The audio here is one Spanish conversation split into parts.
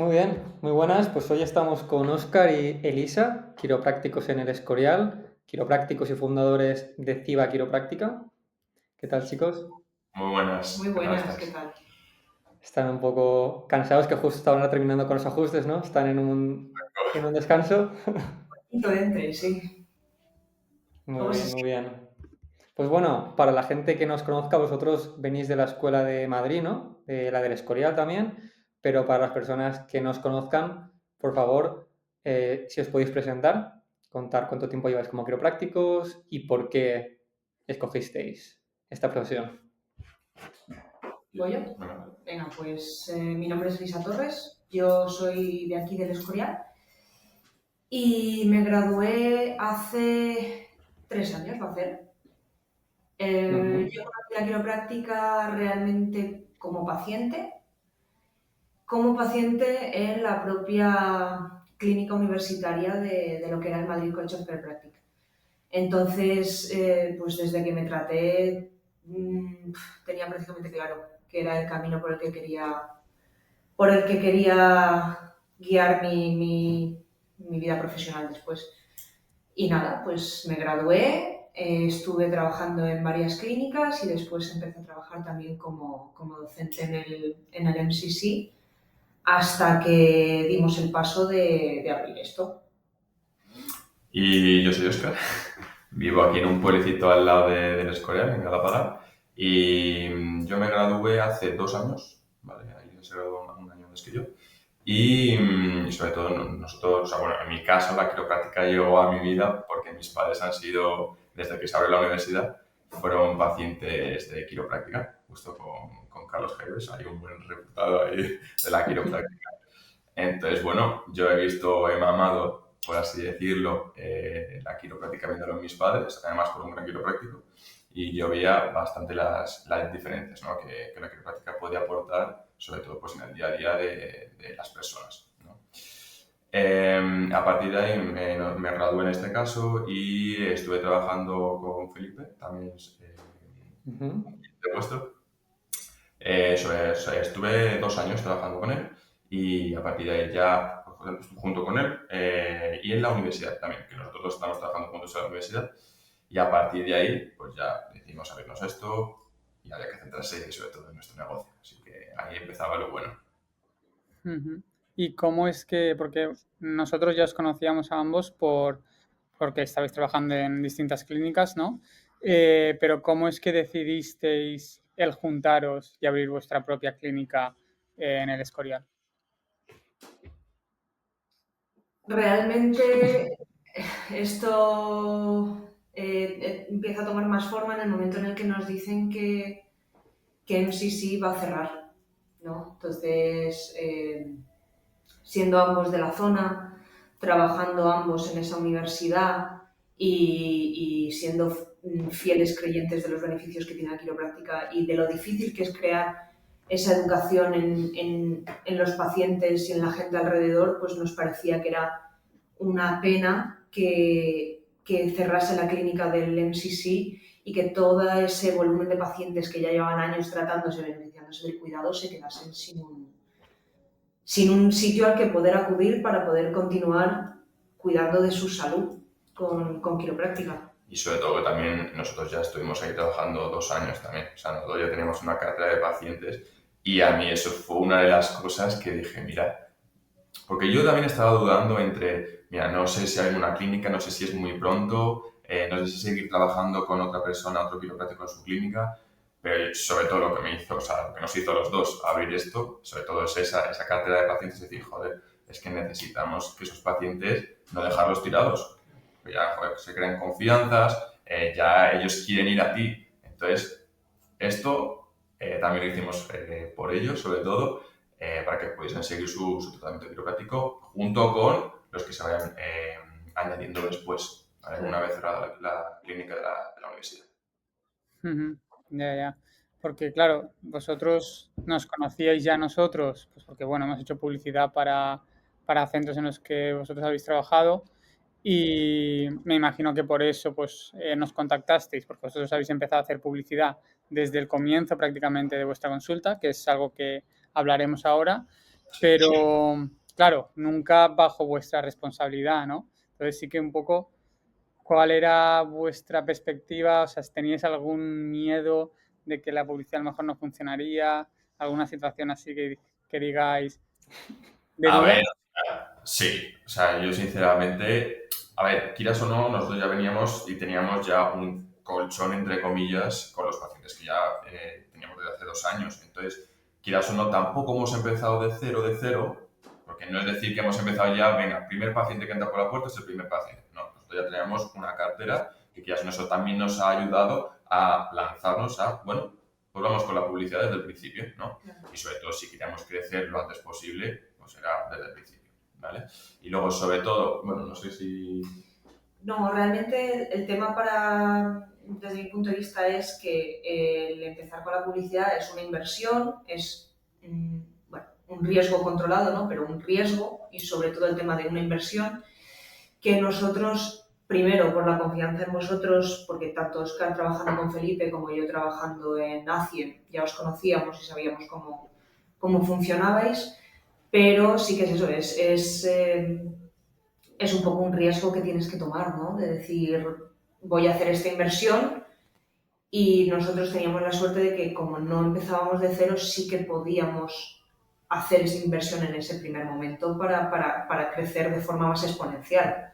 Muy bien, muy buenas. Pues hoy estamos con Óscar y Elisa, quiroprácticos en El Escorial, quiroprácticos y fundadores de Ciba Quiropráctica. ¿Qué tal, chicos? Muy buenas, Muy ¿qué tal buenas, ¿qué estáis? tal? Están un poco cansados, que justo estaban ahora terminando con los ajustes, ¿no? Están en un descanso. Quinto de entre, sí. Muy ¿Cómo se bien, muy siente? bien. Pues bueno, para la gente que nos conozca, vosotros venís de la Escuela de Madrid, ¿no? De la del Escorial también, pero para las personas que nos conozcan, por favor, si os podéis presentar, contar cuánto tiempo lleváis como quiroprácticos y por qué escogisteis esta profesión. ¿Voy yo? Bueno, Venga, pues mi nombre es Lisa Torres, yo soy de aquí del Escorial y me gradué hace 3 años, va a ser. Yo Ujú. conocí la quiropráctica realmente como paciente en la propia clínica universitaria de lo que era el Madrid College of Chiropractic. Entonces, pues desde que me traté, tenía prácticamente claro que era el camino por el que quería guiar mi vida profesional después. Y nada, pues me gradué, estuve trabajando en varias clínicas y después empecé a trabajar también como docente en el MCC hasta que dimos el paso de abrir esto. y yo soy Óscar, vivo aquí en un pueblecito al lado del Escorial, en Galapagar, y yo me gradué hace 2 años, ¿vale? Ahí se graduó un año antes que yo, y sobre todo nosotros, o sea, bueno, en mi caso la quiropráctica llegó a mi vida porque mis padres han sido, desde que se abrió la universidad, fueron pacientes de quiropráctica, justo con Carlos Geves, hay un buen reputado ahí de la quiropráctica. Entonces, bueno, yo he mamado, por así decirlo, la quiropráctica viéndolo en mis padres, además por un gran quiropráctico, y yo veía bastante las diferencias, ¿no? que la quiropráctica puede aportar, sobre todo pues, en el día a día de las personas, ¿no? A partir de ahí me gradué en este caso y estuve trabajando con Felipe, también Ujú. de vuestro. Estuve 2 años trabajando con él y a partir de ahí ya pues, junto con él y en la universidad también, que nosotros dos estamos trabajando juntos en la universidad y a partir de ahí pues ya decidimos abrirnos esto y había que centrarse sobre todo en nuestro negocio. Así que ahí empezaba lo bueno. Ujú. ¿Y cómo es que, porque nosotros ya os conocíamos a ambos porque estabais trabajando en distintas clínicas, ¿no? Pero ¿cómo es que decidisteis el juntaros y abrir vuestra propia clínica en el Escorial? Realmente esto empieza a tomar más forma en el momento en el que nos dicen que MCC va a cerrar, ¿no? Entonces, siendo ambos de la zona, trabajando ambos en esa universidad y siendo fieles creyentes de los beneficios que tiene la quiropráctica y de lo difícil que es crear esa educación en los pacientes y en la gente alrededor, pues nos parecía que era una pena que cerrase la clínica del MCC y que todo ese volumen de pacientes que ya llevan años tratándose y beneficiándose del cuidado se quedasen sin un sitio al que poder acudir para poder continuar cuidando de su salud con quiropráctica. Y sobre todo que también nosotros ya estuvimos ahí trabajando 2 años también. O sea, nosotros ya teníamos una cartera de pacientes y a mí eso fue una de las cosas que dije, mira, porque yo también estaba dudando entre, mira, no sé si hay una clínica, no sé si es muy pronto, no sé si seguir trabajando con otra persona, otro quiropráctico en su clínica, pero sobre todo lo que me hizo, o sea, lo que nos hizo a los dos abrir esto, sobre todo es esa cartera de pacientes, es decir, joder, es que necesitamos que esos pacientes no dejarlos tirados. Que ya, joder, se crean confianzas, ya ellos quieren ir a ti. Entonces, esto también lo hicimos por ellos, sobre todo, para que pudiesen seguir su tratamiento quiropráctico junto con los que se vayan añadiendo después, ¿vale? Una vez cerrada la clínica de la universidad. Ujú. Ya, ya. Porque claro, vosotros nos conocíais ya nosotros, pues porque bueno, hemos hecho publicidad para centros en los que vosotros habéis trabajado y me imagino que por eso pues nos contactasteis, porque vosotros habéis empezado a hacer publicidad desde el comienzo prácticamente de vuestra consulta, que es algo que hablaremos ahora. pero claro, nunca bajo vuestra responsabilidad, ¿no? Entonces sí que un poco, ¿cuál era vuestra perspectiva? O sea, ¿teníais algún miedo de que la publicidad a lo mejor no funcionaría? ¿Alguna situación así que digáis de A duda? ver, sí, o sea, yo sinceramente, a ver, quieras o no, nosotros ya veníamos y teníamos ya un colchón, entre comillas, con los pacientes que ya teníamos desde hace 2 años. Entonces, quieras o no, tampoco hemos empezado de cero, porque no es decir que hemos empezado ya, venga, primer paciente que entra por la puerta es el primer paciente. No, nosotros ya teníamos una cartera y quieras o no, eso también nos ha ayudado a lanzarnos a, bueno, pues vamos con la publicidad desde el principio, ¿no? Y sobre todo, si queríamos crecer lo antes posible, pues era desde el principio, ¿vale? Y luego, sobre todo, bueno, no sé si... No, realmente el tema desde mi punto de vista es que el empezar con la publicidad es una inversión, es bueno, un riesgo controlado, ¿no? Pero un riesgo y sobre todo el tema de una inversión que nosotros, primero por la confianza en vosotros, porque tanto Oscar trabajando con Felipe como yo trabajando en ACIE, ya os conocíamos y sabíamos cómo funcionabais, pero sí que es eso, es un poco un riesgo que tienes que tomar, ¿no? De decir, voy a hacer esta inversión y nosotros teníamos la suerte de que como no empezábamos de cero, sí que podíamos hacer esa inversión en ese primer momento para crecer de forma más exponencial,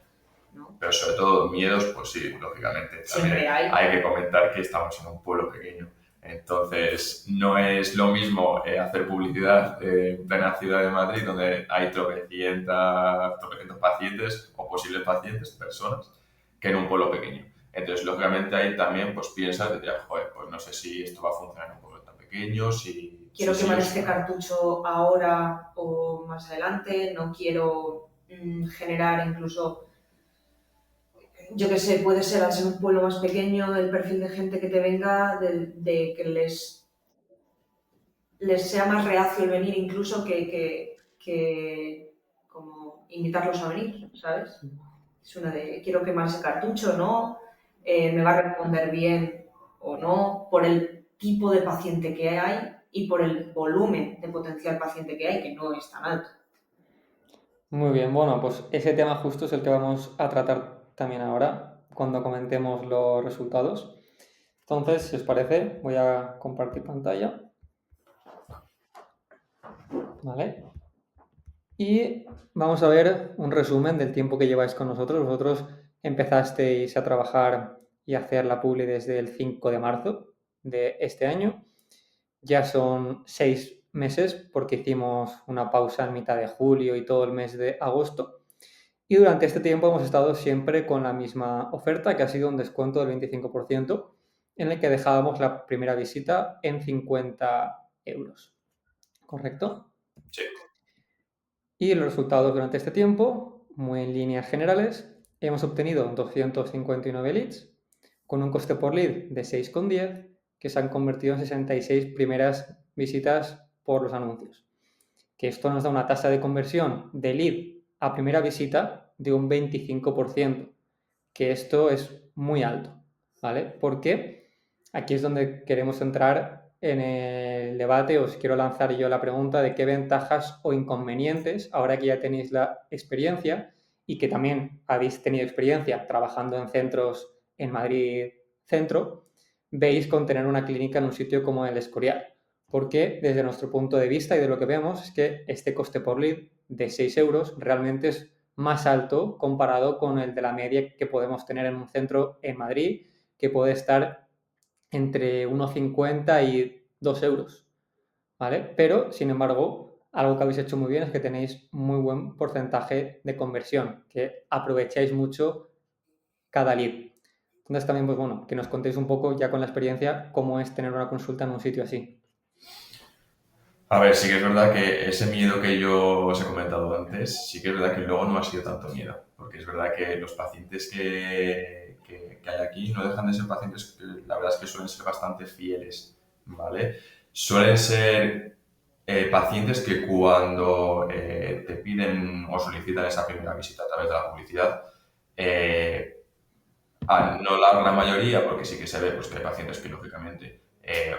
¿no? Pero sobre todo miedos, pues sí, lógicamente. Siempre También hay. hay que comentar que estamos en un pueblo pequeño. Entonces, no es lo mismo hacer publicidad en plena ciudad de Madrid, donde hay tropecientos pacientes o posibles pacientes, personas, que en un pueblo pequeño. Entonces, lógicamente, ahí también pues piensas, de, joder, pues no sé si esto va a funcionar en un pueblo tan pequeño, si... Quiero si quemar sí, este cartucho ahora o más adelante, no quiero generar incluso, yo qué sé, puede ser al ser un pueblo más pequeño, el perfil de gente que te venga, de que les sea más reacio el venir incluso que como invitarlos a venir, ¿sabes? Es una de, quiero quemar ese cartucho, ¿no? Me va a responder bien o no, por el tipo de paciente que hay y por el volumen de potencial paciente que hay, que no es tan alto. Muy bien, bueno, pues ese tema justo es el que vamos a tratar también ahora cuando comentemos los resultados. Entonces, si os parece, voy a compartir pantalla. ¿Vale? Y vamos a ver un resumen del tiempo que lleváis con nosotros. Vosotros empezasteis a trabajar y a hacer la publi desde el 5 de marzo de este año. Ya son 6 meses porque hicimos una pausa en mitad de julio y todo el mes de agosto. Y durante este tiempo hemos estado siempre con la misma oferta, que ha sido un descuento del 25%, en el que dejábamos la primera visita en 50 euros. ¿Correcto? sí. Y los resultados durante este tiempo, muy en líneas generales, hemos obtenido 259 leads con un coste por lead de 6,10 que se han convertido en 66 primeras visitas por los anuncios. Que esto nos da una tasa de conversión de lead a primera visita de un 25%, que esto es muy alto, ¿vale? Porque aquí es donde queremos entrar en el debate. Os quiero lanzar yo la pregunta de qué ventajas o inconvenientes, ahora que ya tenéis la experiencia y que también habéis tenido experiencia trabajando en centros en Madrid Centro, veis con tener una clínica en un sitio como el Escorial. Porque desde nuestro punto de vista y de lo que vemos es que este coste por lead de 6 euros realmente es más alto comparado con el de la media que podemos tener en un centro en Madrid, que puede estar entre 1,50 y 2 euros, ¿vale? Pero, sin embargo, algo que habéis hecho muy bien es que tenéis muy buen porcentaje de conversión, que aprovecháis mucho cada lead. Entonces también, pues bueno, que nos contéis un poco ya con la experiencia cómo es tener una consulta en un sitio así. A ver, sí que es verdad que ese miedo que yo os he comentado antes, sí que es verdad que luego no ha sido tanto miedo, porque es verdad que los pacientes que hay aquí no dejan de ser pacientes que la verdad es que suelen ser bastante fieles, ¿vale? Suelen ser pacientes que cuando te piden o solicitan esa primera visita a través de la publicidad, no la gran mayoría, porque sí que se ve pues, que hay pacientes que lógicamente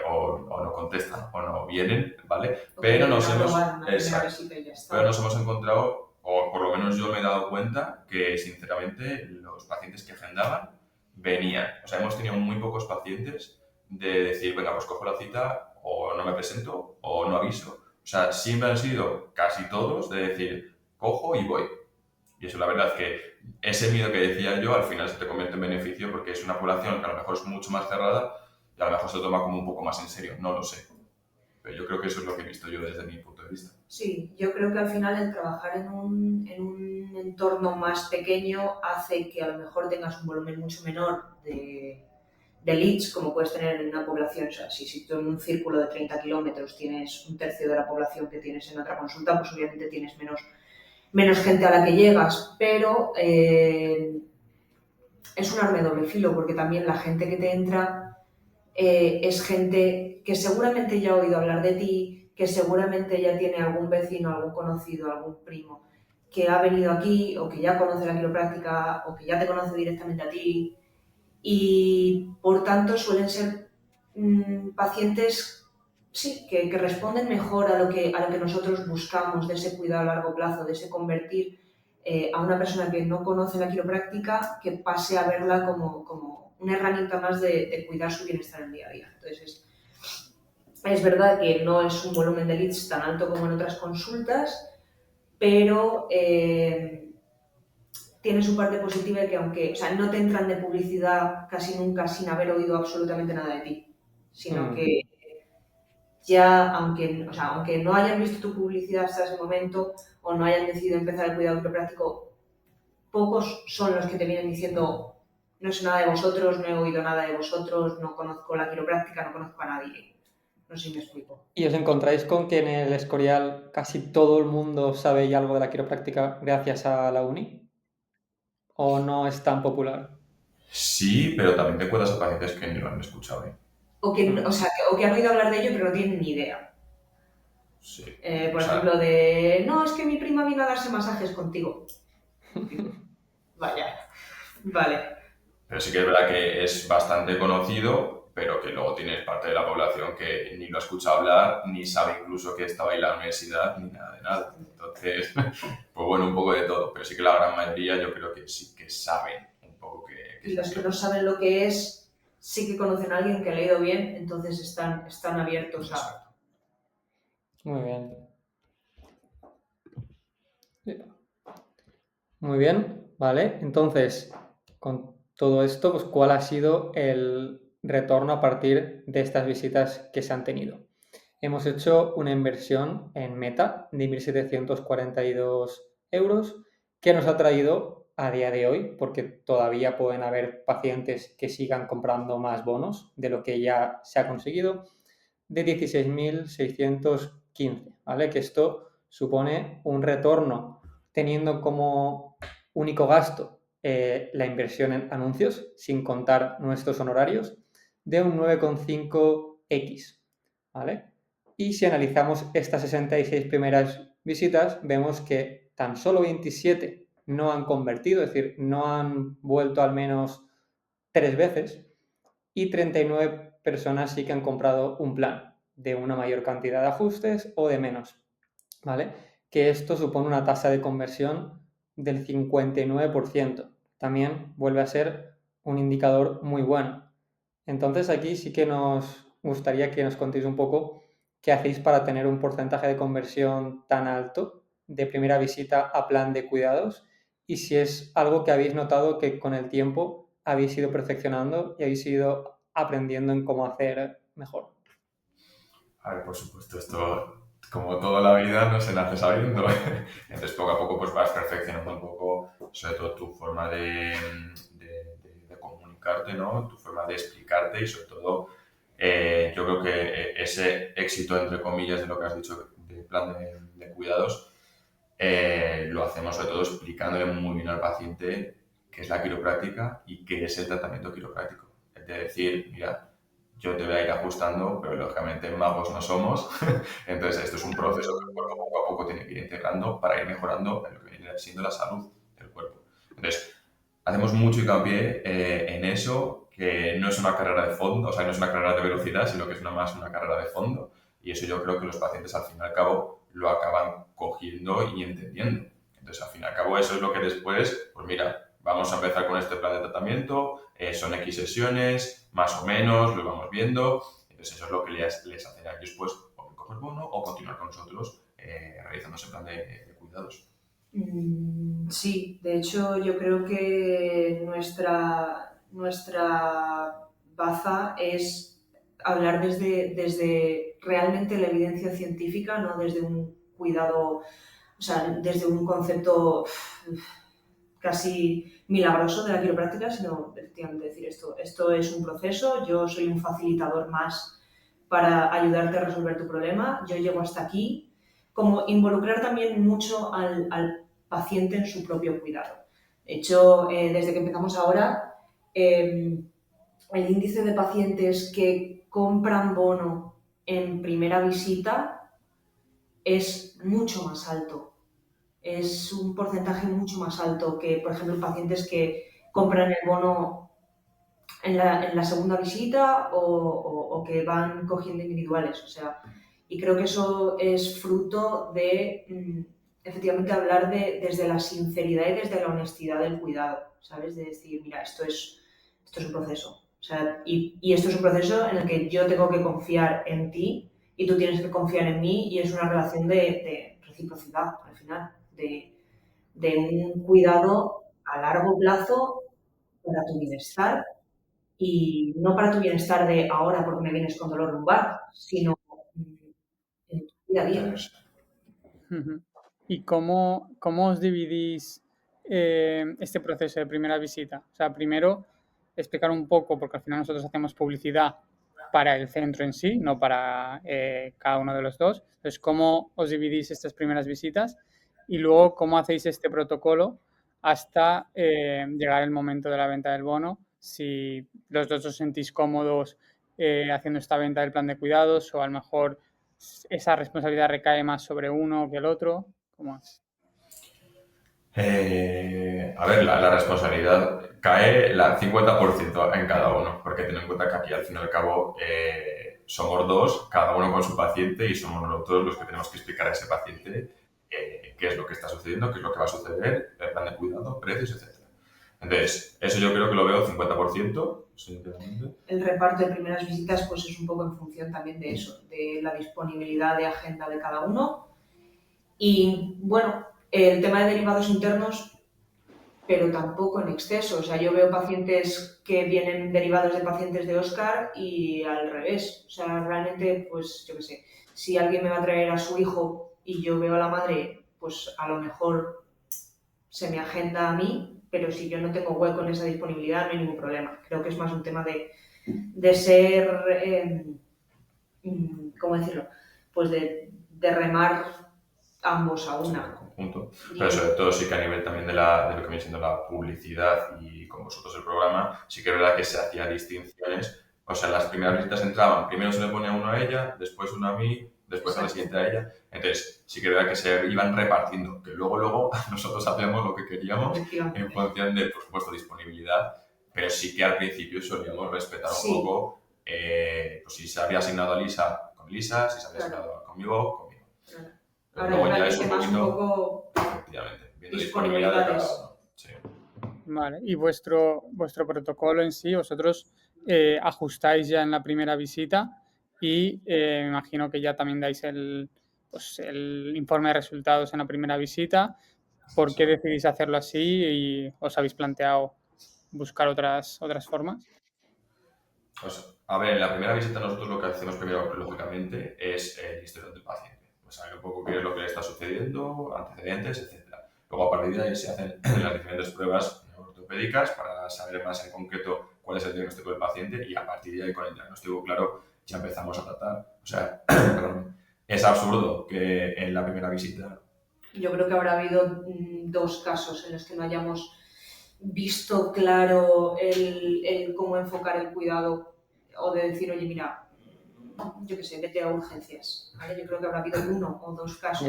o no contestan o no vienen, ¿vale? O Pero que nos no hemos... probaron la primera Exacto. visita y ya está. Pero nos hemos encontrado, o por lo menos yo me he dado cuenta, que sinceramente los pacientes que agendaban venían. O sea, hemos tenido muy pocos pacientes de decir, venga, pues cojo la cita o no me presento o no aviso. O sea, siempre han sido casi todos de decir, cojo y voy. Y eso, la verdad, que ese miedo que decía yo al final se te convierte en beneficio porque es una población que a lo mejor es mucho más cerrada y a lo mejor se lo toma como un poco más en serio. No lo sé. Pero yo creo que eso es lo que he visto yo desde mi punto de vista. Sí, yo creo que al final el trabajar en un entorno más pequeño hace que a lo mejor tengas un volumen mucho menor de leads, como puedes tener en una población. O sea, si tú en un círculo de 30 kilómetros tienes un tercio de la población que tienes en otra consulta, pues obviamente tienes menos gente a la que llegas, pero es un arma de doble filo, porque también la gente que te entra es gente que seguramente ya ha oído hablar de ti, que seguramente ya tiene algún vecino, algún conocido, algún primo que ha venido aquí o que ya conoce la quiropráctica o que ya te conoce directamente a ti, y por tanto suelen ser pacientes, sí, que responden mejor a lo que nosotros buscamos, de ese cuidado a largo plazo, de ese convertir a una persona que no conoce la quiropráctica, que pase a verla como una herramienta más de cuidar su bienestar en el día a día. Entonces, es verdad que no es un volumen de leads tan alto como en otras consultas, pero tiene su parte positiva, que aunque, o sea, no te entran de publicidad casi nunca sin haber oído absolutamente nada de ti, sino que ya, aunque no hayan visto tu publicidad hasta ese momento o no hayan decidido empezar el cuidado quiropráctico, pocos son los que te vienen diciendo, no sé nada de vosotros, no he oído nada de vosotros, no conozco la quiropráctica, no conozco a nadie. No sé si me explico. ¿Y os encontráis con que en el Escorial casi todo el mundo sabe ya algo de la quiropráctica gracias a la uni? ¿O no es tan popular? Sí, pero también te encuentras a pacientes que ni lo han escuchado, ¿eh? O que han oído hablar de ello pero no tienen ni idea. Sí. Por ejemplo, no, es que mi prima vino a darse masajes contigo. Vaya, vale. Pero sí que es verdad que es bastante conocido, pero que luego tienes parte de la población que ni lo ha escuchado hablar, ni sabe incluso que estaba en la universidad, ni nada de nada. Entonces, pues bueno, un poco de todo. Pero sí que la gran mayoría yo creo que sí que saben un poco que Y los que no saben lo que es, sí que conocen a alguien que ha leído bien, entonces están abiertos a... Muy bien. Muy bien, vale. Entonces, con todo esto, pues, ¿cuál ha sido el retorno a partir de estas visitas que se han tenido? Hemos hecho una inversión en Meta de 1.742 euros que nos ha traído a día de hoy, porque todavía pueden haber pacientes que sigan comprando más bonos de lo que ya se ha conseguido, de 16.615, ¿vale? Que esto supone un retorno teniendo como único gasto la inversión en anuncios, sin contar nuestros honorarios, de un 9,5x, ¿vale? Y si analizamos estas 66 primeras visitas, vemos que tan solo 27 no han convertido, es decir, no han vuelto al menos 3 veces, y 39 personas sí que han comprado un plan de una mayor cantidad de ajustes o de menos, ¿vale? Que esto supone una tasa de conversión del 59%. También vuelve a ser un indicador muy bueno. Entonces aquí sí que nos gustaría que nos contéis un poco qué hacéis para tener un porcentaje de conversión tan alto de primera visita a plan de cuidados, y si es algo que habéis notado que con el tiempo habéis ido perfeccionando y habéis ido aprendiendo en cómo hacer mejor. A ver, por supuesto, esto, como toda la vida, no se nace sabiendo. Entonces, poco a poco, pues vas perfeccionando un poco, sobre todo tu forma de comunicarte, ¿no? Tu forma de explicarte y, sobre todo, yo creo que ese éxito, entre comillas, de lo que has dicho de plan de cuidados, lo hacemos sobre todo explicándole muy bien al paciente qué es la quiropráctica y qué es el tratamiento quiropráctico. Es decir, mira, yo te voy a ir ajustando, pero lógicamente magos no somos. Entonces, esto es un proceso que el cuerpo poco a poco tiene que ir integrando para ir mejorando en lo que viene siendo la salud del cuerpo. Entonces, hacemos mucho hincapié en eso, que no es una carrera de fondo, o sea, no es una carrera de velocidad, sino que es más una carrera de fondo. Y eso yo creo que los pacientes al fin y al cabo lo acaban cogiendo y entendiendo. Entonces, al fin y al cabo, eso es lo que después, pues mira, vamos a empezar con este plan de tratamiento, son X sesiones, más o menos, lo vamos viendo. Entonces, eso es lo que les hace a ellos, pues, o coger bono o continuar con nosotros realizando ese plan de cuidados. Sí, de hecho yo creo que nuestra baza es hablar desde realmente la evidencia científica, no desde un cuidado, o sea, desde un concepto casi milagroso de la quiropráctica, sino efectivamente decir esto es un proceso, yo soy un facilitador más para ayudarte a resolver tu problema, yo llego hasta aquí, como involucrar también mucho al paciente en su propio cuidado. De hecho, desde que empezamos ahora, el índice de pacientes que compran bono en primera visita es mucho más alto. Es un porcentaje mucho más alto que, por ejemplo, pacientes que compran el bono en la segunda visita o que van cogiendo individuales. O sea, y creo que eso es fruto de, efectivamente, hablar desde la sinceridad y desde la honestidad del cuidado, ¿sabes? De decir, mira, esto es un proceso. O sea, y esto es un proceso en el que yo tengo que confiar en ti y tú tienes que confiar en mí y es una relación de reciprocidad, al final, de un cuidado a largo plazo para tu bienestar y no para tu bienestar de ahora porque me vienes con dolor lumbar, sino en tu día a día. ¿Y cómo os dividís este proceso de primera visita? O sea, primero explicar un poco, porque al final nosotros hacemos publicidad para el centro en sí, no para cada uno de los dos. Entonces, ¿cómo os dividís estas primeras visitas? Y luego, ¿cómo hacéis este protocolo hasta llegar el momento de la venta del bono? Si los dos os sentís cómodos haciendo esta venta del plan de cuidados o a lo mejor esa responsabilidad recae más sobre uno que el otro. ¿Cómo es? A ver, la responsabilidad cae la 50% en cada uno, porque ten en cuenta que aquí al fin y al cabo somos dos, cada uno con su paciente y somos nosotros los que tenemos que explicar a ese paciente qué es lo que está sucediendo, qué es lo que va a suceder, el plan de cuidado, precios, etc. Entonces, eso yo creo que lo veo 50%, sinceramente. El reparto de primeras visitas pues es un poco en función también de eso, de la disponibilidad de agenda de cada uno. Y bueno, el tema de derivados internos, pero tampoco en exceso. O sea, yo veo pacientes que vienen derivados de pacientes de Oscar y al revés. O sea, realmente, pues yo qué sé, si alguien me va a traer a su hijo y yo veo a la madre, pues a lo mejor se me agenda a mí, pero si yo no tengo hueco en esa disponibilidad no hay ningún problema. Creo que es más un tema de ser, ¿cómo decirlo? Pues de remar ambos a una. Conjunto. Pero sobre todo sí que a nivel también de lo que viene siendo la publicidad y con vosotros el programa, sí que es verdad que se hacía distinciones. O sea, las primeras visitas entraban, primero se le ponía uno a ella, después uno a mí, después a la siguiente a ella. Entonces, sí que es verdad que se iban repartiendo, que luego nosotros hacíamos lo que queríamos en función de, por supuesto, disponibilidad, pero sí que al principio solíamos respetar un poco, pues si se había asignado a Lisa, con Lisa, si se había asignado conmigo. Pero ahora luego ya es un poco efectivamente, viendo disponibilidades. disponibilidad de cada uno. Sí. Vale, y vuestro protocolo en sí, vosotros ajustáis ya en la primera visita y me imagino que ya también dais el informe de resultados en la primera visita. ¿Por qué decidís hacerlo así y os habéis planteado buscar otras formas? Pues, a ver, en la primera visita nosotros lo que hacemos primero, lógicamente, es el historial del paciente. Pues saber un poco qué es lo que le está sucediendo, antecedentes, etc. Luego, a partir de ahí se hacen las diferentes pruebas ortopédicas para saber más en concreto cuál es el diagnóstico del paciente y a partir de ahí, con el diagnóstico claro, ya empezamos a tratar. O sea, es absurdo que en la primera visita... Yo creo que habrá habido 2 casos en los que no hayamos visto claro el cómo enfocar el cuidado o de decir, oye, mira, yo qué sé, vete a urgencias. ¿Vale? Yo creo que habrá habido 1 o 2 casos.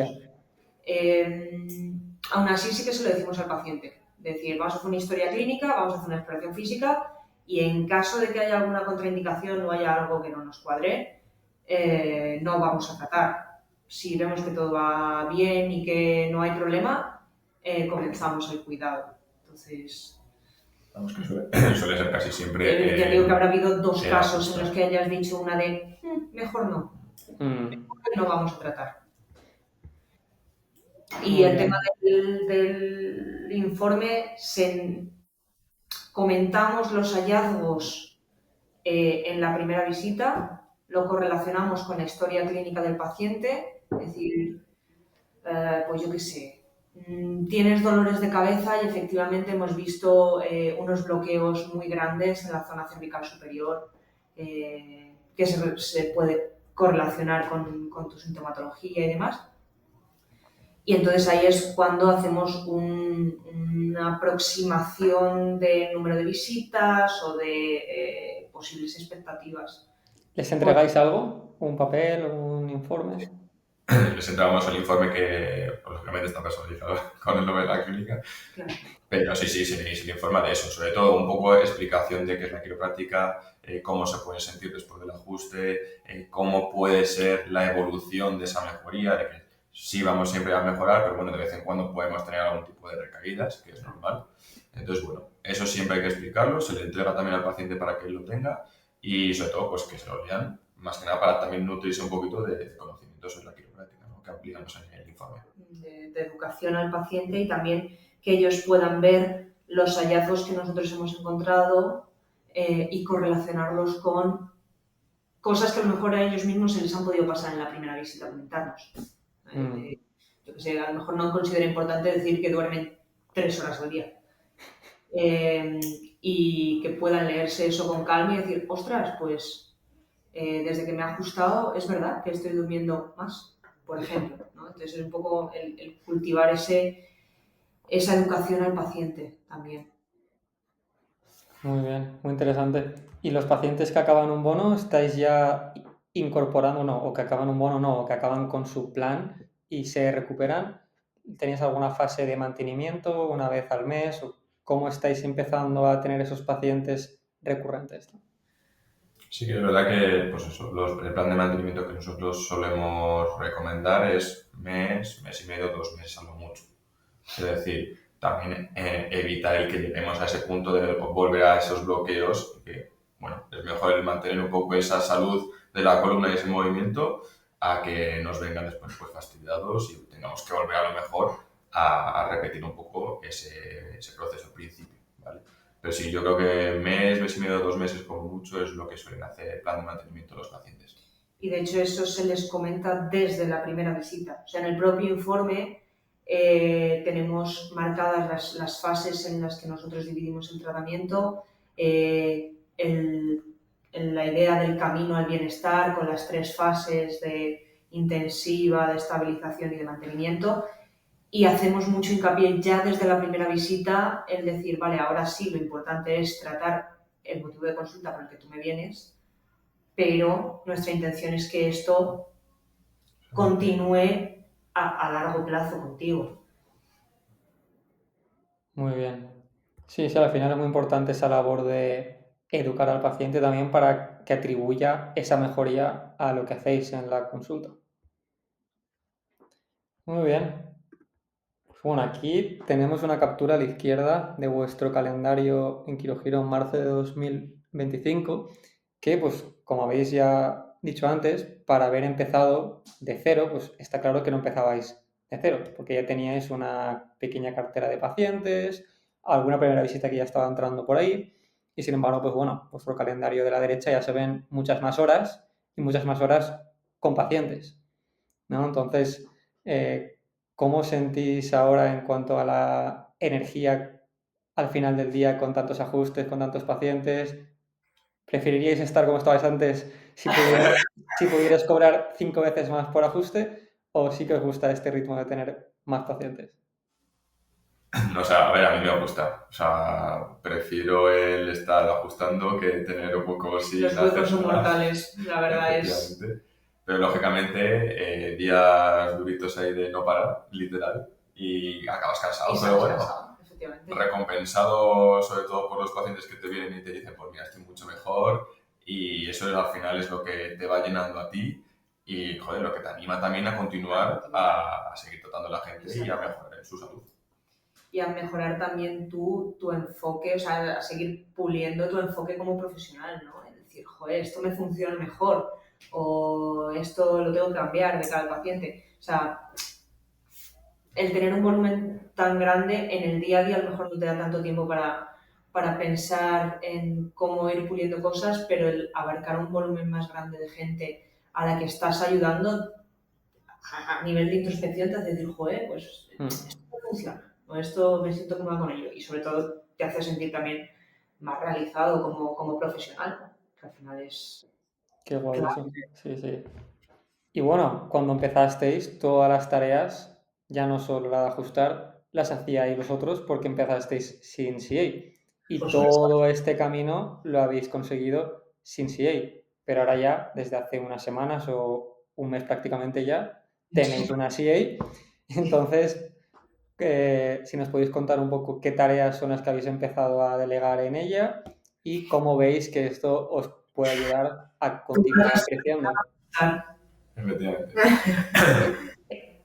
Aún así sí que se lo decimos al paciente. Es decir, vamos a hacer una historia clínica, vamos a hacer una exploración física y en caso de que haya alguna contraindicación o haya algo que no nos cuadre, no vamos a tratar. Si vemos que todo va bien y que no hay problema, comenzamos el cuidado. Entonces, Vamos, que suele ser casi siempre... ya digo que habrá habido 2 era casos justo. en los que hayas dicho una de mejor no, Mm, no vamos a tratar. Y Muy el bien. tema del informe, comentamos los hallazgos en la primera visita, lo correlacionamos con la historia clínica del paciente, es decir, pues yo qué sé, tienes dolores de cabeza y efectivamente hemos visto unos bloqueos muy grandes en la zona cervical superior que se puede correlacionar con tu sintomatología y demás. Y entonces ahí es cuando hacemos una aproximación del número de visitas o de posibles expectativas. ¿Les entregáis algo? ¿Un papel? ¿Un informe? Les entregamos el informe que, lógicamente, está personalizado con el nombre de la clínica. Claro. Pero sí, se le informa de eso. Sobre todo, un poco de explicación de qué es la quiropráctica, cómo se puede sentir después del ajuste, cómo puede ser la evolución de esa mejoría, de que sí vamos siempre a mejorar, pero bueno, de vez en cuando podemos tener algún tipo de recaídas, que es normal. Entonces, bueno, eso siempre hay que explicarlo, se le entrega también al paciente para que él lo tenga y sobre todo, pues que se lo lean, más que nada para también nutrirse un poquito de conocimientos sobre la quiropráctica, ¿no? Que aplicamos en el informe. De educación al paciente y también que ellos puedan ver los hallazgos que nosotros hemos encontrado y correlacionarlos con cosas que a lo mejor a ellos mismos se les han podido pasar en la primera visita a comentarnos. Yo que sé, a lo mejor no considero importante decir que duermen 3 horas al día. Y que puedan leerse eso con calma y decir, ostras, pues desde que me he ajustado es verdad que estoy durmiendo más, por ejemplo, ¿no? Entonces es un poco el cultivar esa educación al paciente también. Muy bien, muy interesante. ¿Y los pacientes que acaban un bono, estáis ya incorporando, no, o que acaban un bono, no, o que acaban con su plan y se recuperan? ¿Tenéis alguna fase de mantenimiento una vez al mes? ¿O cómo estáis empezando a tener esos pacientes recurrentes? Sí que es verdad que, pues eso, el plan de mantenimiento que nosotros solemos recomendar es mes y medio, 2 meses a lo mucho. Es decir, también evitar el que lleguemos a ese punto de volver a esos bloqueos, que, bueno, es mejor el mantener un poco esa salud de la columna y ese movimiento a que nos vengan después pues, fastidiados y tengamos que volver a lo mejor a repetir un poco ese proceso al principio, ¿vale? Pero sí, yo creo que mes y medio, 2 meses como mucho es lo que suelen hacer el plan de mantenimiento de los pacientes. Y de hecho eso se les comenta desde la primera visita. O sea, en el propio informe tenemos marcadas las fases en las que nosotros dividimos el tratamiento, la idea del camino al bienestar con las 3 fases de intensiva, de estabilización y de mantenimiento. Y hacemos mucho hincapié ya desde la primera visita el decir, vale, ahora sí, lo importante es tratar el motivo de consulta por el que tú me vienes, pero nuestra intención es que esto continúe a largo plazo contigo. Muy bien. Sí, sí, al final es muy importante esa labor de educar al paciente también para que atribuya esa mejoría a lo que hacéis en la consulta. Muy bien. Bueno, aquí tenemos una captura a la izquierda de vuestro calendario en Quirogiro en marzo de 2025, que pues como habéis ya dicho antes, para haber empezado de cero, pues está claro que no empezabais de cero, porque ya teníais una pequeña cartera de pacientes, alguna primera visita que ya estaba entrando por ahí, y sin embargo, pues bueno, vuestro calendario de la derecha ya se ven muchas más horas y muchas más horas con pacientes, ¿no? Entonces, ¿cómo os sentís ahora en cuanto a la energía al final del día con tantos ajustes, con tantos pacientes? ¿Preferiríais estar como estabais antes si pudierais cobrar 5 veces más por ajuste? ¿O sí que os gusta este ritmo de tener más pacientes? O sea, a ver, a mí me gusta. O sea, prefiero el estar ajustando que tener un poco sin Los huecos son mortales, la verdad es. Efectivamente. Pero lógicamente, días duritos ahí de no parar, literal, y acabas cansado, Y pero sales bueno, cansado, efectivamente. recompensado sobre todo por los pacientes que te vienen y te dicen, pues mira, estoy mucho mejor, y eso al final es lo que te va llenando a ti y, joder, lo que te anima también a continuar a seguir tratando a la gente y a mejorar su salud. Y a mejorar también tu enfoque, o sea, a seguir puliendo tu enfoque como profesional, ¿no? Es decir, joder, esto me funciona mejor o esto lo tengo que cambiar de cada paciente. O sea, el tener un volumen tan grande en el día a día a lo mejor no te da tanto tiempo para pensar en cómo ir puliendo cosas, pero el abarcar un volumen más grande de gente a la que estás ayudando a nivel de introspección te hace decir, joder, pues esto no funciona, o esto me siento cómoda con ello, y sobre todo te hace sentir también más realizado como profesional, ¿no? Que al final es... Qué guay Claro. eso. Sí, sí. Y bueno, cuando empezasteis, todas las tareas, ya no solo la de ajustar, las hacíais vosotros porque empezasteis sin CA. Y Pues todo este camino lo habéis conseguido sin CA. Pero ahora ya, desde hace unas semanas o un mes prácticamente ya, tenéis una CA. Entonces, si nos podéis contar un poco qué tareas son las que habéis empezado a delegar en ella y cómo veis que esto os puede ayudar a continuar creciendo. Efectivamente.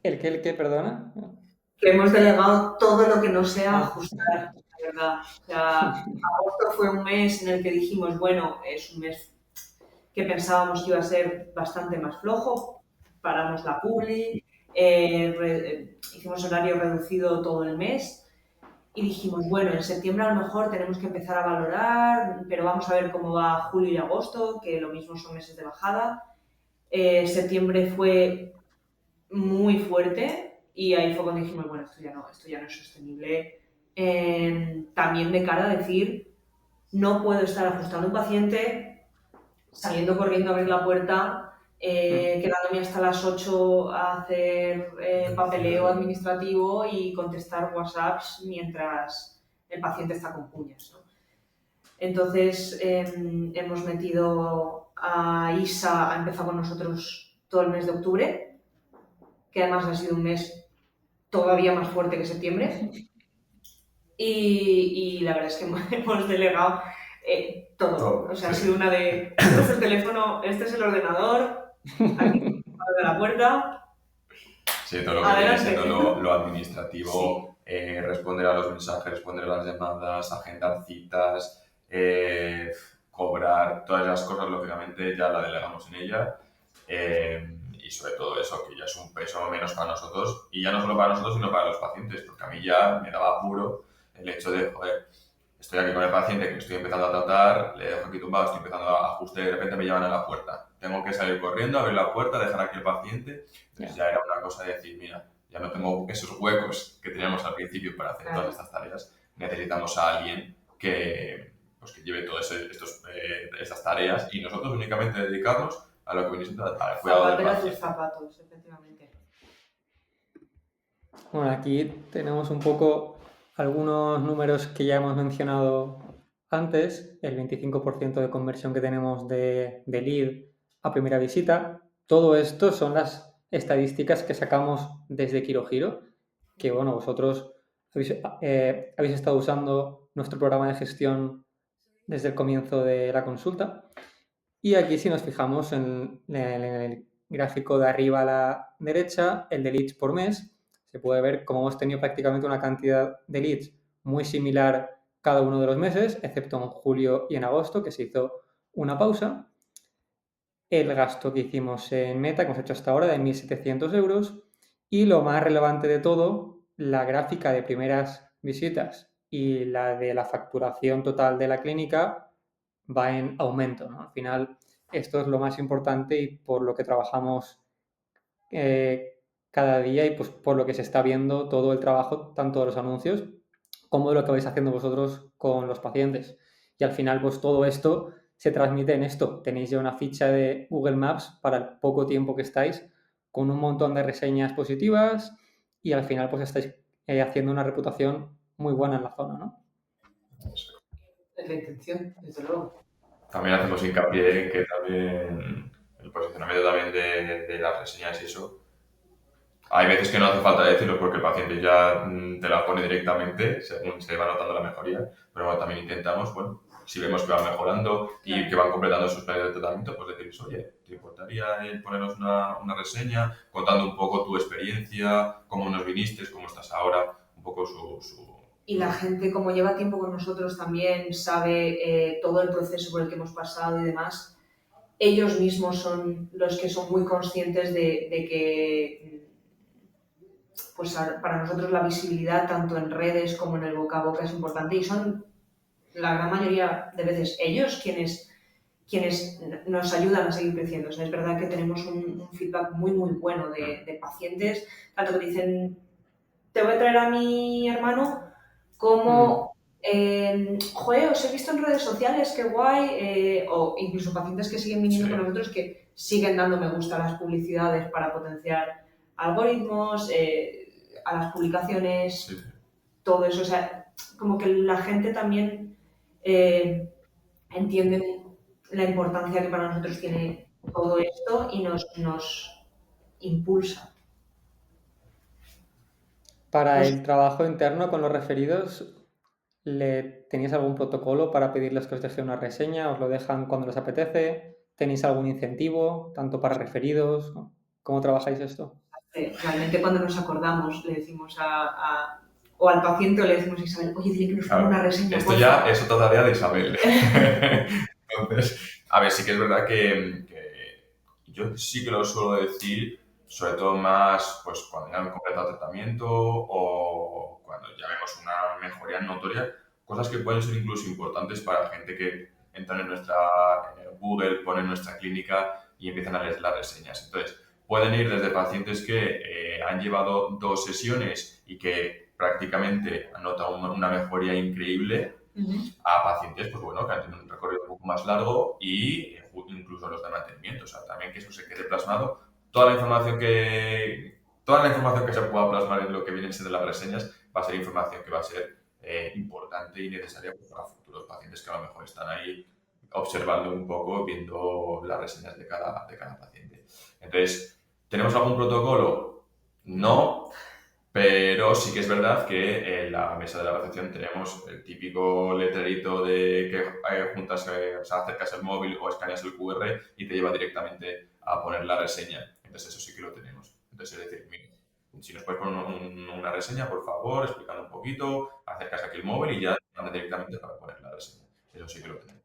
¿El qué, perdona? que hemos delegado todo lo que no sea ajustar, la verdad. O sea, agosto fue un mes en el que dijimos, bueno, es un mes que pensábamos que iba a ser bastante más flojo, paramos la publi, hicimos horario reducido todo el mes y dijimos, bueno, en septiembre a lo mejor tenemos que empezar a valorar, pero vamos a ver cómo va julio y agosto, que lo mismo son meses de bajada. Septiembre fue muy fuerte y ahí fue cuando dijimos, bueno, esto ya no es sostenible. También de cara a decir, no puedo estar ajustando un paciente, saliendo corriendo a abrir la puerta, quedándome hasta las 8 a hacer papeleo administrativo y contestar WhatsApps mientras el paciente está con puñas, ¿no? Entonces hemos metido a Isa, ha empezado con nosotros todo el mes de octubre, que además ha sido un mes todavía más fuerte que septiembre. Y la verdad es que hemos delegado todo. O sea, ha sido una de, este es el teléfono, este es el ordenador, aquí de la puerta. Sí, todo lo que viene siendo lo administrativo, responder a los mensajes, responder a las llamadas, agendar citas, cobrar, todas esas cosas, lógicamente ya la delegamos en ella. Y sobre todo eso, que ya es un peso menos para nosotros, y ya no solo para nosotros, sino para los pacientes, porque a mí ya me daba apuro el hecho de, joder, estoy aquí con el paciente que estoy empezando a tratar, le dejo aquí tumbado, estoy empezando a ajustar y de repente me llaman a la puerta. Tengo que salir corriendo, abrir la puerta, dejar aquí el paciente. Entonces ya era una cosa de decir, mira, ya no tengo esos huecos que teníamos al principio para hacer todas estas tareas. Necesitamos a alguien que, pues, que lleve todas estas tareas y nosotros únicamente dedicarnos a lo que viene siendo al cuidado del paciente. Tus zapatos, efectivamente. Bueno, aquí tenemos un poco algunos números que ya hemos mencionado antes, el 25% de conversión que tenemos de lead a primera visita. Todo esto son las estadísticas que sacamos desde Quirogiro, que bueno, vosotros habéis estado usando nuestro programa de gestión desde el comienzo de la consulta. Y aquí si nos fijamos en el gráfico de arriba a la derecha, el de leads por mes, se puede ver cómo hemos tenido prácticamente una cantidad de leads muy similar cada uno de los meses, excepto en julio y en agosto, que se hizo una pausa. El gasto que hicimos en Meta, que hemos hecho hasta ahora, de 1.700 euros. Y lo más relevante de todo, la gráfica de primeras visitas y la de la facturación total de la clínica va en aumento, ¿no? Al final, esto es lo más importante y por lo que trabajamos cada día y pues por lo que se está viendo todo el trabajo, tanto de los anuncios como de lo que vais haciendo vosotros con los pacientes. Y al final, pues todo esto se transmite en esto. Tenéis ya una ficha de Google Maps para el poco tiempo que estáis, con un montón de reseñas positivas y al final pues estáis haciendo una reputación muy buena en la zona, ¿no? Es la intención, desde luego. También hacemos hincapié en que también el posicionamiento también de las reseñas y eso, Hay veces que no hace falta decirlo porque el paciente ya te la pone directamente según se va notando la mejoría, pero bueno, también intentamos, bueno, si vemos que van mejorando y que van completando sus planes de tratamiento, pues decirles, oye, ¿te importaría ponernos una reseña contando un poco tu experiencia, cómo nos viniste, cómo estás ahora, un poco su... Y la gente, como lleva tiempo con nosotros, también sabe todo el proceso por el que hemos pasado y demás. Ellos mismos son los que son muy conscientes de que pues, para nosotros la visibilidad, tanto en redes como en el boca a boca, es importante y son la gran mayoría de veces ellos quienes nos ayudan a seguir creciendo. O sea, es verdad que tenemos un feedback muy, muy bueno de pacientes, tanto que dicen, te voy a traer a mi hermano, como, joder, os he visto en redes sociales, qué guay, o incluso pacientes que siguen viniendo Sí. con nosotros que siguen dando me gusta a las publicidades para potenciar algoritmos, a las publicaciones, Sí. todo eso. O sea, como que la gente también entiende la importancia que para nosotros tiene todo esto y nos impulsa. Para Pues el trabajo interno con los referidos, ¿tenéis algún protocolo para pedirles que os deje una reseña? ¿Os lo dejan cuando les apetece? ¿Tenéis algún incentivo, tanto para referidos? ¿Cómo trabajáis esto? realmente cuando nos acordamos le decimos o al paciente o le decimos a Isabel, oye, dile que nos ponga una reseña, Esto por ya favor. es otra tarea de Isabel. Entonces, a ver, sí que es verdad que yo sí que lo suelo decir, sobre todo más pues cuando ya han completado tratamiento o cuando ya vemos una mejoría notoria, cosas que pueden ser incluso importantes para gente que entra en nuestra Google, pone nuestra clínica y empiezan a leer las reseñas. Entonces, pueden ir desde pacientes que han llevado 2 sesiones y que prácticamente han notado una mejoría increíble a pacientes pues bueno, que han tenido un recorrido un poco más largo y incluso los de mantenimiento. O sea, también que eso se quede plasmado. Toda la información que se pueda plasmar en lo que vienen siendo las reseñas va a ser información que va a ser importante y necesaria pues, para futuros pacientes que a lo mejor están ahí observando un poco, viendo las reseñas de cada paciente. Entonces, ¿tenemos algún protocolo? No, pero sí que es verdad que en la mesa de la recepción tenemos el típico letrerito de que juntas, o sea, acercas el móvil o escaneas el QR y te lleva directamente a poner la reseña. Entonces eso sí que lo tenemos. Entonces es decir, mira, si nos puedes poner una reseña, por favor, explicando un poquito, acercas aquí el móvil y ya te manda directamente para poner la reseña. Eso sí que lo tenemos.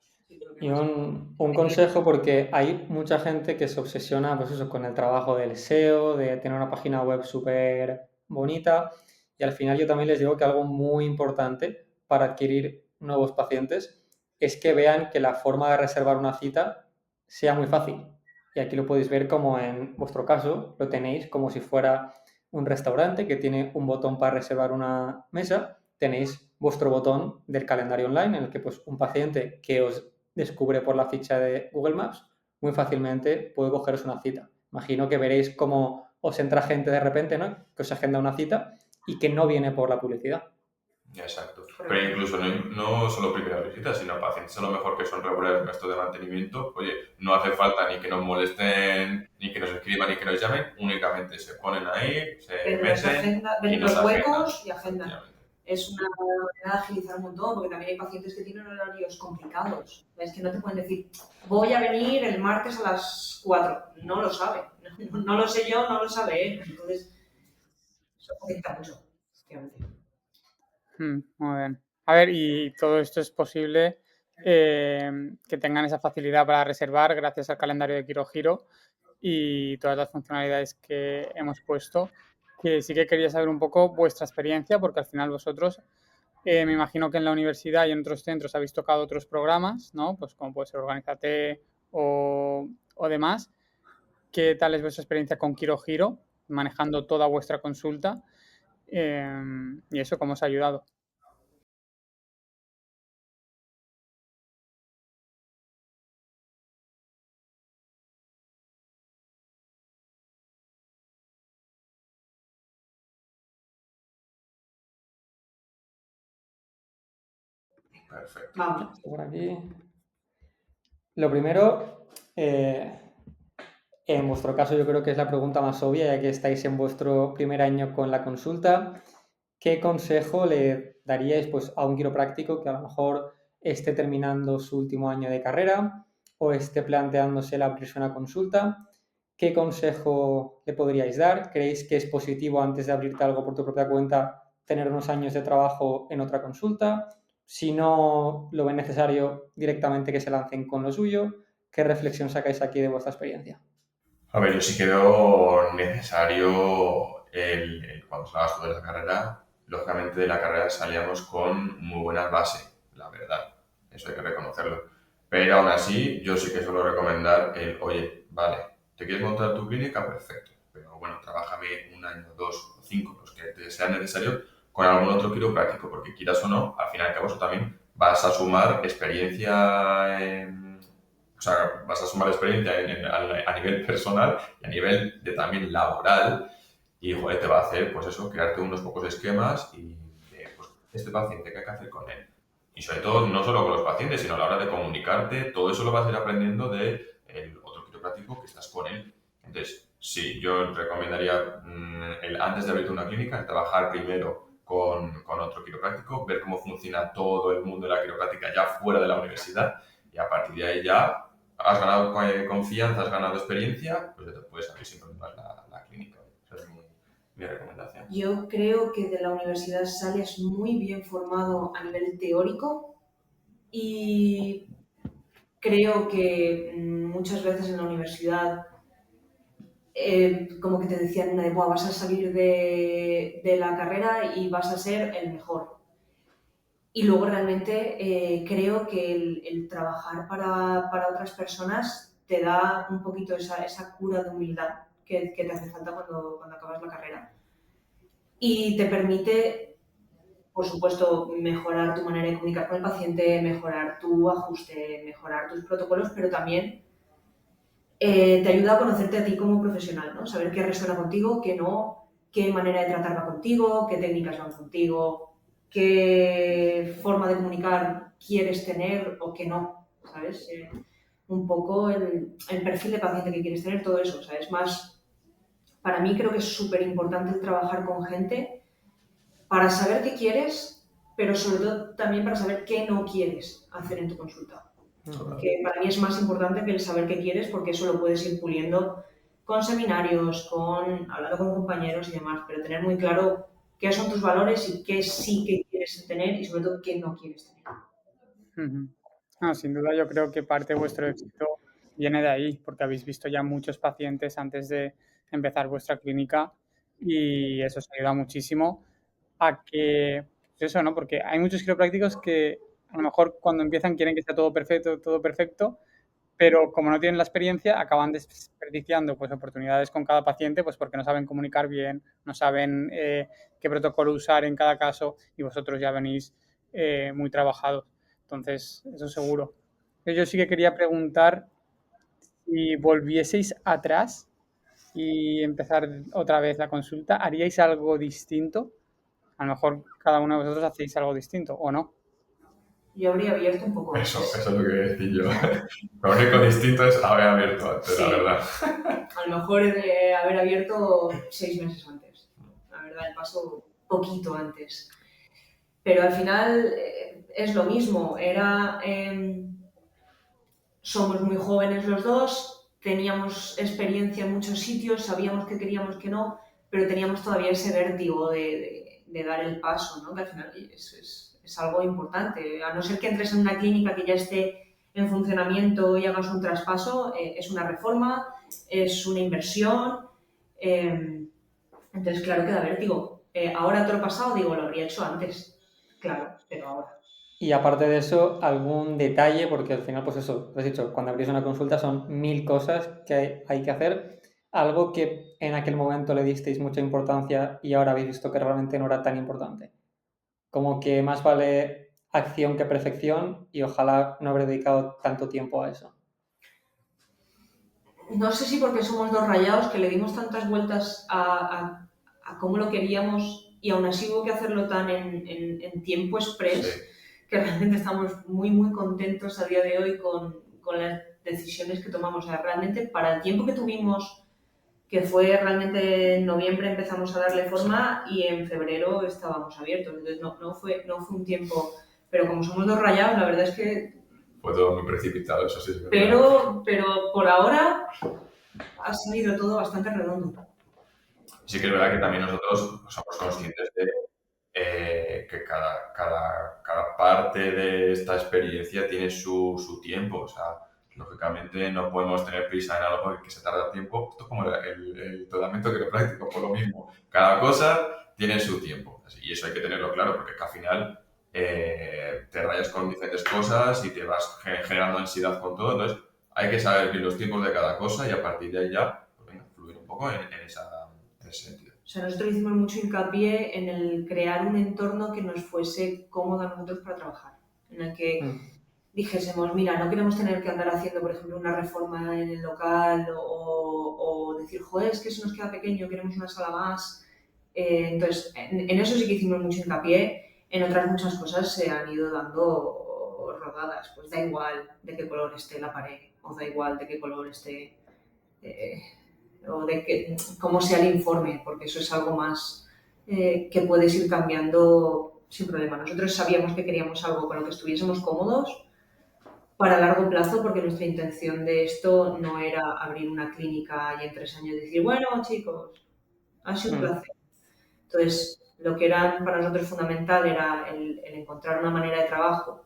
Y un consejo, porque hay mucha gente que se obsesiona pues eso, con el trabajo del SEO, de tener una página web súper bonita, y al final yo también les digo que algo muy importante para adquirir nuevos pacientes es que vean que la forma de reservar una cita sea muy fácil. Y aquí lo podéis ver como en vuestro caso, lo tenéis como si fuera un restaurante que tiene un botón para reservar una mesa, tenéis vuestro botón del calendario online en el que pues un paciente que os descubre por la ficha de Google Maps, muy fácilmente puede cogeros una cita. Imagino que veréis cómo os entra gente de repente, ¿no? Que os agenda una cita y que no viene por la publicidad. Exacto. Pero incluso no solo primeras visitas, sino pacientes a lo mejor que son regulares en esto de mantenimiento. Oye, no hace falta ni que nos molesten, ni que nos escriban, ni que nos llamen, únicamente se ponen ahí, se meten y ven nos los huecos agendan. y agendan. Efectivamente. Es una manera de agilizar un montón, porque también hay pacientes que tienen horarios complicados. Es que no te pueden decir, voy a venir el martes a las 4. No lo sabe. No lo sé yo, no lo sabe él. Entonces, eso facilita mucho, efectivamente. Muy bien. A ver, y todo esto es posible que tengan esa facilidad para reservar gracias al calendario de Quirogiro y todas las funcionalidades que hemos puesto. Que sí que quería saber un poco vuestra experiencia, porque al final vosotros, me imagino que en la universidad y en otros centros habéis tocado otros programas, ¿no? Pues como puede ser Organízate o demás. ¿Qué tal es vuestra experiencia con Quirogiro, manejando toda vuestra consulta? Y eso, ¿cómo os ha ayudado? Perfecto. Vamos. Por aquí. Lo primero, En vuestro caso yo creo que es la pregunta más obvia, ya que estáis en vuestro primer año con la consulta. ¿Qué consejo le daríais pues, a un quiropráctico que a lo mejor esté terminando su último año de carrera o esté planteándose el abrirse una consulta? ¿Qué consejo le podríais dar? ¿Creéis que es positivo antes de abrirte algo por tu propia cuenta tener unos años de trabajo en otra consulta? Si no lo ven necesario, directamente que se lancen con lo suyo. ¿Qué reflexión sacáis aquí de vuestra experiencia? A ver, yo sí que veo necesario cuando salgas tú de la carrera, lógicamente de la carrera salíamos con muy buenas bases, la verdad, eso hay que reconocerlo. Pero aún así, yo sí que suelo recomendar oye, vale, ¿te quieres montar tu clínica? Perfecto, pero bueno, trabájame un año, 2 o 5, los que te sean necesarios, con algún otro quiropráctico, porque quieras o no, al fin y al cabo eso también vas a sumar experiencia o sea, vas a sumar experiencia a nivel personal y a nivel de también laboral y, joder, te va a hacer, pues eso, crearte unos pocos esquemas y de, pues, este paciente, ¿qué hay que hacer con él? Y sobre todo, no solo con los pacientes, sino a la hora de comunicarte, todo eso lo vas a ir aprendiendo del otro quiropráctico que estás con él. Entonces, sí, yo recomendaría, antes de abrirte una clínica, trabajar primero con otro quiropráctico, ver cómo funciona todo el mundo de la quiropráctica ya fuera de la universidad y a partir de ahí ya has ganado confianza, has ganado experiencia, pues ya te puedes abrir sin problemas la clínica. Esa es mi recomendación. Yo creo que de la universidad sales muy bien formado a nivel teórico y creo que muchas veces en la universidad como que te decían una de, vas a salir de la carrera y vas a ser el mejor. Y luego realmente creo que el trabajar para otras personas te da un poquito esa cura de humildad que te hace falta cuando acabas la carrera. Y te permite, por supuesto, mejorar tu manera de comunicar con el paciente, mejorar tu ajuste, mejorar tus protocolos, pero también te ayuda a conocerte a ti como profesional, ¿no? Saber qué resuena contigo, qué no, qué manera de tratar va contigo, qué técnicas van contigo, qué forma de comunicar quieres tener o qué no, ¿sabes? Un poco el perfil de paciente que quieres tener, todo eso, ¿sabes? Más, para mí creo que es súper importante el trabajar con gente para saber qué quieres, pero sobre todo también para saber qué no quieres hacer en tu consulta. Que para mí es más importante que el saber qué quieres, porque eso lo puedes ir puliendo con seminarios, hablando con compañeros y demás, pero tener muy claro qué son tus valores y qué sí que quieres tener y sobre todo qué no quieres tener. No, sin duda yo creo que parte de vuestro éxito viene de ahí, porque habéis visto ya muchos pacientes antes de empezar vuestra clínica y eso os ayuda muchísimo a que, pues eso, ¿no? Porque hay muchos quiroprácticos que a lo mejor cuando empiezan quieren que sea todo perfecto, pero como no tienen la experiencia, acaban desperdiciando pues, oportunidades con cada paciente, pues porque no saben comunicar bien, no saben qué protocolo usar en cada caso y vosotros ya venís muy trabajados. Entonces, eso seguro. Yo sí que quería preguntar si volvieseis atrás y empezar otra vez la consulta, ¿haríais algo distinto? A lo mejor cada uno de vosotros hacéis algo distinto, ¿o no? Yo habría abierto un poco Eso antes. es lo que voy a decir yo. Lo único distinto es haber abierto antes, Sí. la verdad. A lo mejor haber abierto 6 meses antes. La verdad, el paso poquito antes. Pero al final es lo mismo. Somos muy jóvenes los dos, teníamos experiencia en muchos sitios, sabíamos que queríamos que no, pero teníamos todavía ese vértigo de dar el paso, ¿no? Que al final es algo importante. A no ser que entres en una clínica que ya esté en funcionamiento y hagas un traspaso, es una reforma, es una inversión. Entonces, claro que da vértigo. Ahora todo lo pasado, digo, lo habría hecho antes. Claro, pero ahora. Y aparte de eso, algún detalle, porque al final, pues eso, lo has dicho, cuando abrís una consulta son 1000 cosas que hay que hacer. Algo que en aquel momento le disteis mucha importancia y ahora habéis visto que realmente no era tan importante. Como que más vale acción que perfección y ojalá no haber dedicado tanto tiempo a eso. No sé si porque somos dos rayados que le dimos tantas vueltas a cómo lo queríamos y aún así hubo que hacerlo tan en tiempo express, Sí. que realmente estamos muy, muy contentos a día de hoy con la decisiones que tomamos. O sea, realmente para el tiempo que tuvimos, que fue realmente en noviembre empezamos a darle forma y en febrero estábamos abiertos. Entonces no fue un tiempo, pero como somos dos rayados, la verdad es que... Fue todo muy precipitado, eso sí es verdad. Pero por ahora ha salido todo bastante redondo. Sí que es verdad que también nosotros somos conscientes de que cada parte de esta experiencia tiene su tiempo. O sea, lógicamente no podemos tener prisa en algo porque se tarda tiempo. Esto es como el tratamiento quiropráctico, por lo mismo. Cada cosa tiene su tiempo. Y eso hay que tenerlo claro porque que al final te rayas con diferentes cosas y te vas generando ansiedad con todo. Entonces hay que saber bien los tiempos de cada cosa y a partir de ahí ya pues venga, fluir un poco en ese sentido. O sea, nosotros hicimos mucho hincapié en el crear un entorno que nos fuese cómodo a nosotros para trabajar, en el que dijésemos, mira, no queremos tener que andar haciendo, por ejemplo, una reforma en el local o decir, joder, es que eso nos queda pequeño, queremos una sala más. Entonces, en eso sí que hicimos mucho hincapié. En otras muchas cosas se han ido dando rodadas. Pues da igual de qué color esté la pared o da igual de qué color esté... o de cómo sea el informe, porque eso es algo más que puedes ir cambiando sin problema. Nosotros sabíamos que queríamos algo con lo que estuviésemos cómodos para largo plazo, porque nuestra intención de esto no era abrir una clínica y en 3 años decir, bueno, chicos, ha sido un placer. Entonces, lo que era para nosotros fundamental era el encontrar una manera de trabajo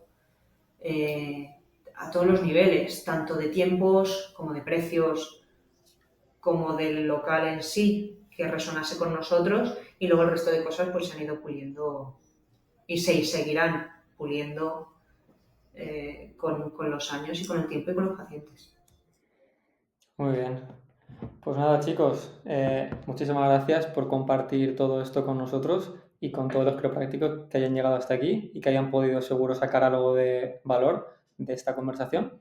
a todos los niveles, tanto de tiempos como de precios, como del local en sí, que resonase con nosotros, y luego el resto de cosas pues se han ido puliendo y se seguirán puliendo con los años y con el tiempo y con los pacientes. Muy bien. Pues nada, chicos, muchísimas gracias por compartir todo esto con nosotros y con todos los quiroprácticos que hayan llegado hasta aquí y que hayan podido seguro sacar algo de valor de esta conversación.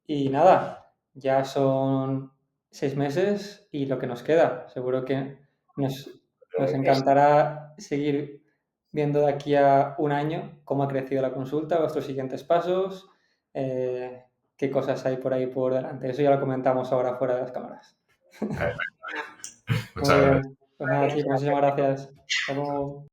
Y nada, ya son 6 meses y lo que nos queda. Seguro que nos encantará seguir viendo de aquí a un año cómo ha crecido la consulta, vuestros siguientes pasos, qué cosas hay por ahí por delante. Eso ya lo comentamos ahora fuera de las cámaras. Muchas Muy gracias. bien. Pues nada, chicos, muchísimas gracias. Hasta luego.